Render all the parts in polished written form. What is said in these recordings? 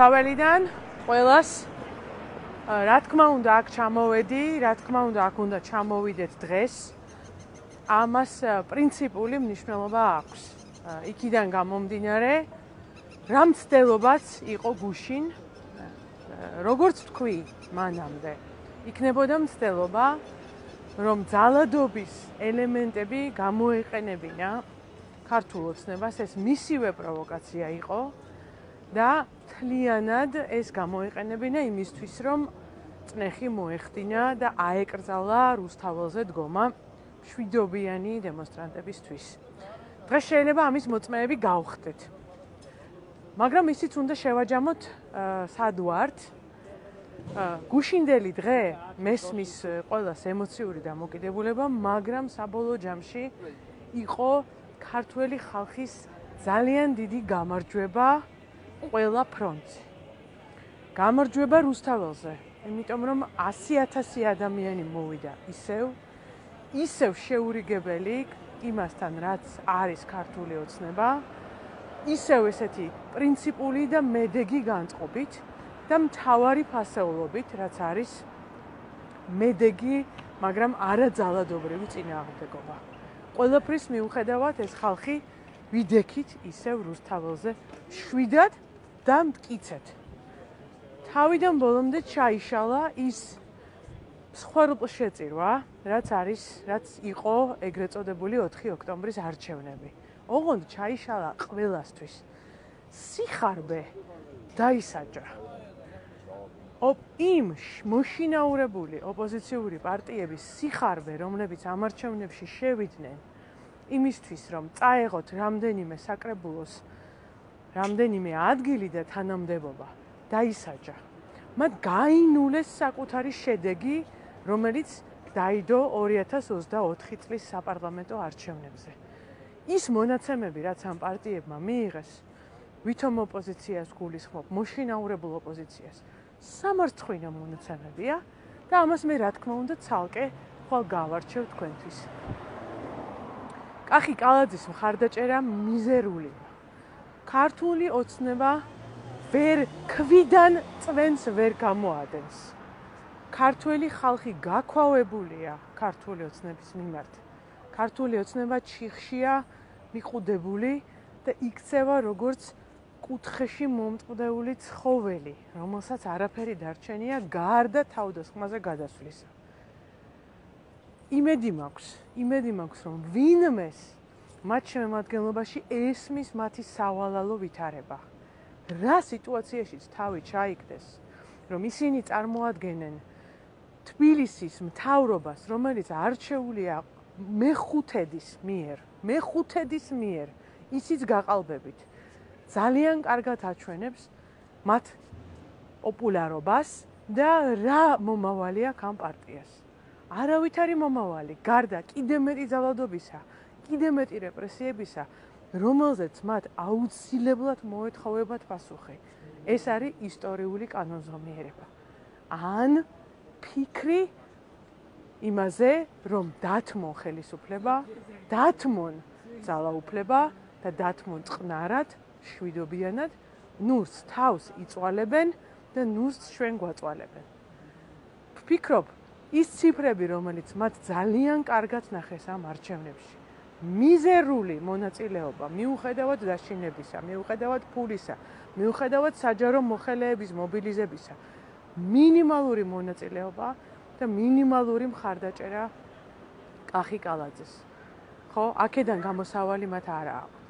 რუსთაველიდან ყველას რა თქმა უნდა აქ ჩამოვედი, რა თქმა უნდა აქ უნდა ჩამოვიდეთ დღეს. ამას პრინციპული მნიშვნელობა აქვს. იქიდან გამომდინარე, რა მცდელობაც იყო გუშინ, როგორც თქვი მანამდე, იქნებოდა მცდელობა, რომ ძალადობის ელემენტები გამოეყენებინა ქართულ ოცნებას, ეს მისივე პროვოკაცია იყო და მთლიანად ეს გამოეყენებინა იმისთვის, რომ წნეხი მოეხდინა და აეკრძალა რუსთაველზე დგომა მშვიდობიანი დემონსტრანტებისთვის. დღეს შეიძლება ამის მოწმეები გავხდეთ. მაგრამ ისიც უნდა შევაჯამოთ სად ვართ. გუშინდელი დღე მესმის ყველას ემოციური დამოკიდებულება, მაგრამ საბოლოო ჯამში იყო ქართველი ხალხის ძალიან დიდი გამარჯვება ყველა ფრონტზე. გამარჯვება რუსთაველზე, იმიტომ რომ 100,000 ადამიანი მოვიდა ისევ შეურიგებელი იმასთან, რაც არის ქართული ოცნება, ისევ ესეთი პრინციპული და მედეგი განწყობით და მთავარი ფასეულობით, რაც არის მედეგი, მაგრამ არაძალადობრივი წინააღმდეგობა. ყველაფრის მიუხედავად ეს ხალხი ვიდექით ისევ რუსთაველზე შვიდად და მტკიცეთ. თავიდან ბოლომდე ჩაიშალა ის მსხვერპლშეწირვა, რაც იყო ეგრეთ წოდებული 4 ოქტომბრის არჩევნები. ოღონდ ჩაიშალა ყველასთვის. სიხარბე დაისაჯა. იმ მოშინაურებული ოპოზიციური პარტიების სიხარბე, რომლებიც ამ არჩევნებში შევიდნენ იმისთვის, რომ წაეღოთ რამდენიმე საკრებულოს, რამდენიმე ადგილი და თანამდებობა, დაისაჯა. მათ გაინულეს საკუთარი შედეგი, რომელიც დაიდო 2024 წლის საპარლამენტო არჩევნებზე. ის მონაცემები, რაც ამ პარტიებმა მიიღეს, ვითომ ოპოზიციას გულისხმობ, მოშინაურებულ ოპოზიციას, სამარცხვინო მონაცემებია და ამას მე რა თქმა უნდა ცალკე ხვალ გავარჩევ თქვენთვის. კახი კალაძის მხარდაჭერა მიზერული. ქართული ოცნება ქვიდან წვენს ვერ გამოადენს. ქართველი ხალხი გაქვავებულია ქართული ოცნების მიმართ. ქართული ოცნება ჩიხშია მიყუდებული და იქცევა როგორც კუთხეში მომწყვდეული ცხოველი, რომელსაც არაფერი დარჩენია გარდა თავდასხმაზე გადასვლისა. იმედი მაქვს, რომ ვინმეს მათ შემადგენლობაში ესმის მათი სავალალო ვითარება. რა სიტუაციაშიც თავი ჩაიგდეს, რომ ისინი წარმოადგენენ თბილისის მთავრობას, რომელიც არჩეულია მეხუთედის მიერ, ისიც გაყალბებით, ძალიან კარგად აჩვენებს მათ პოპულარობას და რა მომავალი აქვს ამ პარტიას. არავითარი მომავალი, გარდა კიდე მეტი ძალადობისა, კიდე მეტი რეპრესიებისა, რომელზეც მათ აუცილებლად მოეთხოვებათ პასუხი. ეს არის ისტორიული კანონზომიერება. ან ფიქრი იმაზე, რომ დათმონ ხელისუფლება, დათმონ ძალაუფლება და დათმონ წყნარად, შვიდობიანად, ნურს თავს იწვალებენ და ნურს ჩვენ გვაწვალებენ. ვფიქრობ, ის ციფრები, რომელიც მათ ძალიან კარგად ნახეს ამ არჩევნებში, მიზერული მონაწილეობა, მიუხედავად დაშინებისა, მიუხედავად ფულისა, მიუხედავად საჯარო მოხელეების მობილიზებისა, მინიმალური მონაწილეობა და მინიმალური მხარდაჭერა კახი კალაძეს. ხო, აქედან გამოსავალი მათ არა აქვს.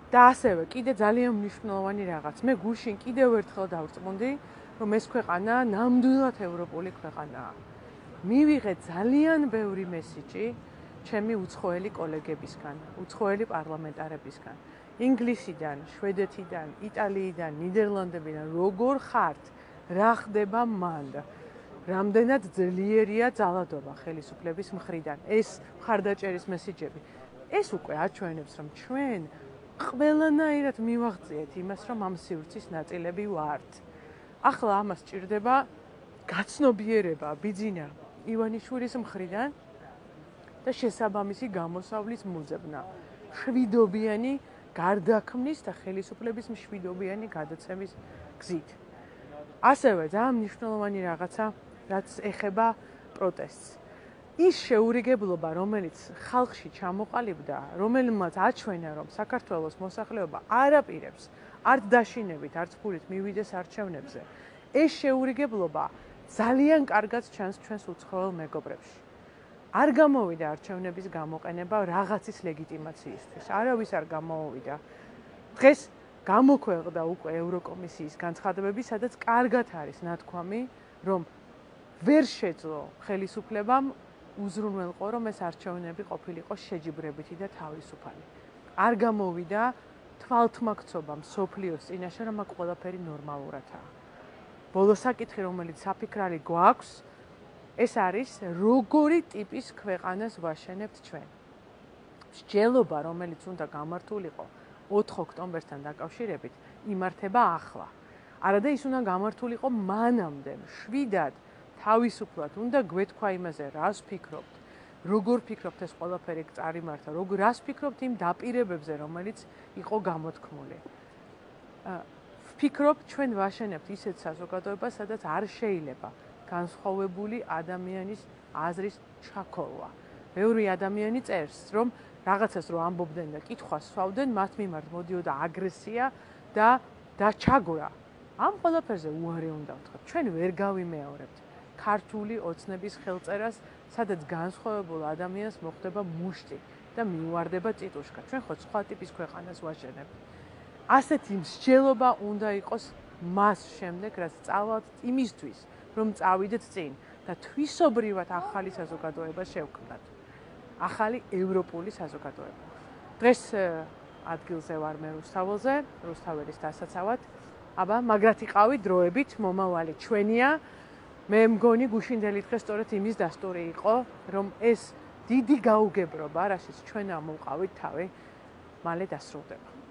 და ასევე კიდე ძალიან მნიშვნელოვანი რაღაც. მე გუშინ კიდევ ერთხელ დავწმუნდი, რომ ეს ქვეყანა ნამდვილად ევროპული ქვეყანაა. მივიღე ძალიან ბევრი მესიჯი ჩემი უცხოელი კოლეგებისგან, უცხოელი პარლამენტარებისგან, ინგლისიდან, შვედეთიდან, იტალიიდან, ნიდერლანდებიდან, როგორ ხართ, რა ხდება მანდ. რამდენად ძლიერია ძალადობა ხელისუფლების მხრიდან. ეს მხარდაჭერის მესიჯები. ეს უკვე აჩვენებს, რომ ჩვენ ყველანაირად მივაღწიეთ იმას, რომ ამ სივრცის ნაწილები ვართ. ახლა ამას სჭირდება გაცნობიერება, ბიძინა ივანიშვილის მხრიდან და შესაბამისი გამოსავლის მოძებნა. შვიდობიანი გარდაქმნის და ხელისუფლების მშვიდობიანი გადაცემის გზით. ასევე ძალიან მნიშვნელოვანი რაღაცა, რაც ეხება პროტესტს. ის შეურიგებლობა, რომელიც ხალხში ჩამოყალიბდა, რომელმაც აჩვენა, რომ საქართველოს მოსახლეობა არ აპირებს არც დაშინებით, არც ფულით მივიდეს არჩევნებზე, ეს შეურიგებლობა ძალიან კარგად ჩანს ჩვენს უცხოელ მეგობრებში. არ გამოვიდა არჩევნების გამოყენება რაღაცის ლეგიტიმაციისთვის. არავის არ გამოვიდა. დღეს გამოქვეყნდა უკვე ევროკომისიის განცხადებები, სადაც კარგად არის ნათქვამი, რომ ვერ შეძლო ხელისუფლებამ უზრუნველყო, რომ ეს არჩევნები ყოფილიყო შეჯიბრებითი და თავისუფალი. არ გამოვიდა თვალთმაქცობა მსოფლიოს წინაშე, რომ აქ ყველაფერი ნორმალურადაა. ბოლო საკითხი, რომელიც საფიქრალი გვაქვს, ეს არის როგორი ტიპის ქვეყანას ვაშენებთ ჩვენ. მსჯელობა, რომელიც უნდა გამართულიყო 4 ოქტომბერთან დაკავშირებით, იმართება ახლა. არადა ის უნდა გამართულიყო მანამდე, მშვიდად, თავისუფლად, უნდა გვეთქვა იმაზე, რას ფიქრობთ, როგორ ფიქრობთ ეს ყველაფერი წარიმართა, რას ფიქრობთ იმ დაპირებებზე, რომელიც იყო გამოთქმული. ვფიქრობ, ჩვენ ვაშენებთ ისეთ საზოგადოებას, სადაც არ შეიძლება განსხვავებული ადამიანის აზრის ჩაქოლვა. ბევრი ადამიანი წერს, რომ რაღაცას რო ამბობდნენ და კითხვას სვავდნენ, მათ მიმართ მოდიოდა აგრესია და ჩაგვრა. ამ ყველაფერზე უარი უნდა ვთქვათ. ჩვენ ვერ გავიმეორებთ ქართული ოცნების ხელწერას, სადაც განსხვავებულ ადამიანს მოხდება მუშტი და მიუვარდება წიტუშკა. ჩვენ ხო სხვა ტიპის ქვეყანას ვაშენებთ. ასეთი მსჯელობა უნდა იყოს მას შემდეგ, რაც წავალთ იმისთვის, რომ წავიდეთ წინ და თვისობრივად ახალი საზოგადოება შევქმნათ. ახალი ევროპული საზოგადოება. დღეს ადგილზე ვარ მე რუსთაველზე, რუსთაველის დასაცავად. აბა, მაგრად იყავი დროებით, მომავალი ჩვენია. მე მგონი გუშინდელი დღე სწორედ იმის დასტური იყო, რომ ეს დიდი გაუგებრობა, რაშიც ჩვენ ამოვყავით თავი, მალე დასრულდება.